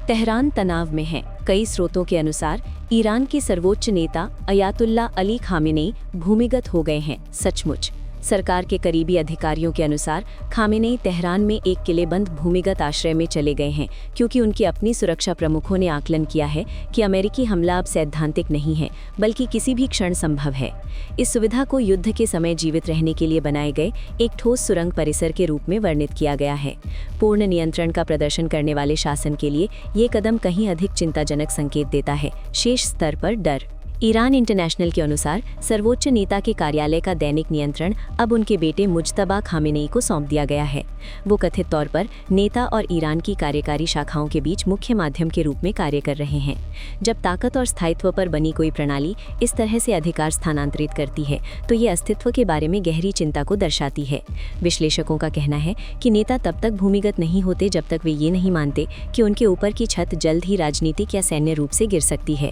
Tehran तनाव में है। कई स्रोतों के अनुसार ईरान के सर्वोच्च नेता अयातुल्ला अली खामेनेई भूमिगत हो गए हैं। सचमुच? सरकार के करीबी अधिकारियों के अनुसार खामेनेई तेहरान में एक किलेबंद भूमिगत आश्रय में चले गए हैं, क्योंकि उनकी अपनी सुरक्षा प्रमुखों ने आकलन किया है कि अमेरिकी हमला अब सैद्धांतिक नहीं है, बल्कि किसी भी क्षण संभव है। इस सुविधा को युद्ध के समय जीवित रहने के लिए बनाए गए एक ठोस सुरंग परिसर के रूप में वर्णित किया गया है। पूर्ण नियंत्रण का प्रदर्शन करने वाले शासन के लिए ये कदम कहीं अधिक चिंताजनक संकेत देता है। शेष स्तर पर डर। ईरान इंटरनेशनल के अनुसार सर्वोच्च नेता के कार्यालय का दैनिक नियंत्रण अब उनके बेटे मुज्तबा खामेनेई को सौंप दिया गया है। वो कथित तौर पर नेता और ईरान की कार्यकारी शाखाओं के बीच मुख्य माध्यम के रूप में कार्य कर रहे हैं। जब ताकत और स्थायित्व पर बनी कोई प्रणाली इस तरह से अधिकार स्थानांतरित करती है, तो ये अस्तित्व के बारे में गहरी चिंता को दर्शाती है। विश्लेषकों का कहना है कि नेता तब तक भूमिगत नहीं होते जब तक वे ये नहीं मानते कि उनके ऊपर की छत जल्द ही राजनीतिक या सैन्य रूप से गिर सकती है।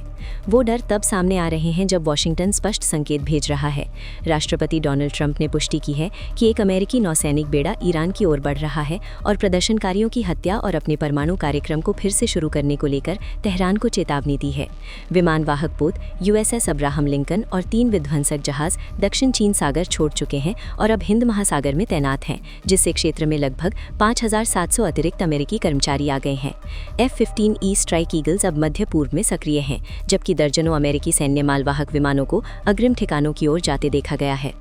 वो डर तब सामने आ रहे हैं जब वॉशिंगटन स्पष्ट संकेत भेज रहा है। राष्ट्रपति डोनाल्ड ट्रंप ने पुष्टि की है कि एक अमेरिकी नौसैनिक बेड़ा ईरान की ओर बढ़ रहा है और प्रदर्शनकारियों की हत्या और अपने परमाणु कार्यक्रम को फिर से शुरू करने को लेकर तेहरान को चेतावनी दी है। विमान वाहक पोत USS अब्राहम लिंकन और 3 विध्वंसक जहाज दक्षिण चीन सागर छोड़ चुके हैं और अब हिंद महासागर में तैनात हैं, जिससे क्षेत्र में लगभग 5,700 अतिरिक्त अमेरिकी कर्मचारी आ गए हैं। F-15E स्ट्राइक ईगल्स अब मध्य पूर्व में सक्रिय हैं, जबकि दर्जनों अमेरिकी सैन्य मालवाहक विमानों को अग्रिम ठिकानों की ओर जाते देखा गया है।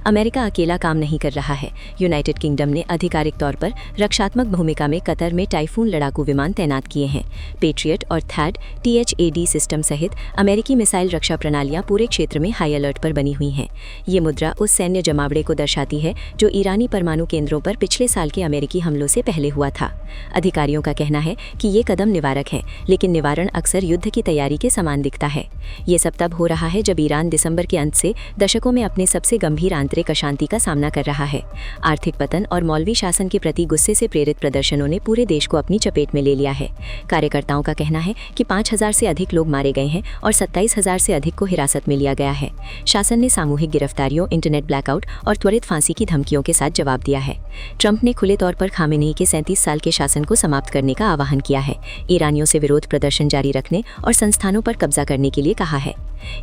अमेरिका अकेला काम नहीं कर रहा है। यूनाइटेड किंगडम ने आधिकारिक तौर पर रक्षात्मक भूमिका में कतर में टाइफून लड़ाकू विमान तैनात किए हैं। पेट्रियट और थैड THAD सिस्टम सहित अमेरिकी मिसाइल रक्षा प्रणालियां पूरे क्षेत्र में हाई अलर्ट पर बनी हुई हैं। ये मुद्रा उस सैन्य जमावड़े को दर्शाती है जो ईरानी परमाणु केंद्रों पर पिछले साल के अमेरिकी हमलों से पहले हुआ था। अधिकारियों का कहना है कि ये कदम निवारक है, लेकिन निवारण अक्सर युद्ध की तैयारी के समान दिखता है। ये सब तब हो रहा है जब ईरान दिसंबर के अंत से दशकों में अपने सबसे गंभीर आंतरिक अशांति का सामना कर रहा है। आर्थिक पतन और मौलवी शासन के प्रति गुस्से से प्रेरित प्रदर्शनों ने पूरे देश को अपनी चपेट में ले लिया है। कार्यकर्ताओं का कहना है कि 5,000 से अधिक लोग मारे गए हैं और 27,000 से अधिक को हिरासत में लिया गया है। शासन ने सामूहिक गिरफ्तारियों, इंटरनेट ब्लैकआउट और त्वरित फांसी की धमकियों के साथ जवाब दिया है। ट्रंप ने खुले तौर पर खामेनेई के 37 साल के शासन को समाप्त करने का आह्वान किया है। ईरानियों से विरोध प्रदर्शन जारी रखने और संस्थानों पर कब्जा करने के लिए कहा है।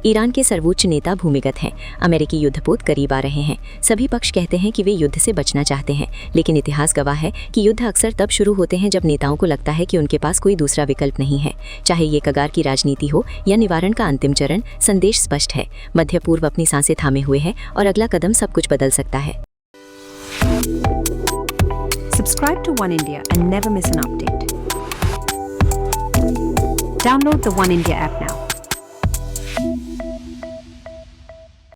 ईरान के सर्वोच्च नेता भूमिगत हैं। अमेरिकी युद्धपोत करीब आ रहे हैं। सभी पक्ष कहते हैं कि वे युद्ध से बचना चाहते हैं, लेकिन इतिहास गवाह है कि युद्ध अक्सर तब शुरू होते हैं जब नेताओं को लगता है कि उनके पास कोई दूसरा विकल्प नहीं है। चाहे ये कगार की राजनीति हो या निवारण का अंतिम चरण, संदेश स्पष्ट है। मध्य पूर्व अपनी सांसें थामे हुए है और अगला कदम सब कुछ बदल सकता है। Subscribe to One India and never miss an update. Download the One India app now.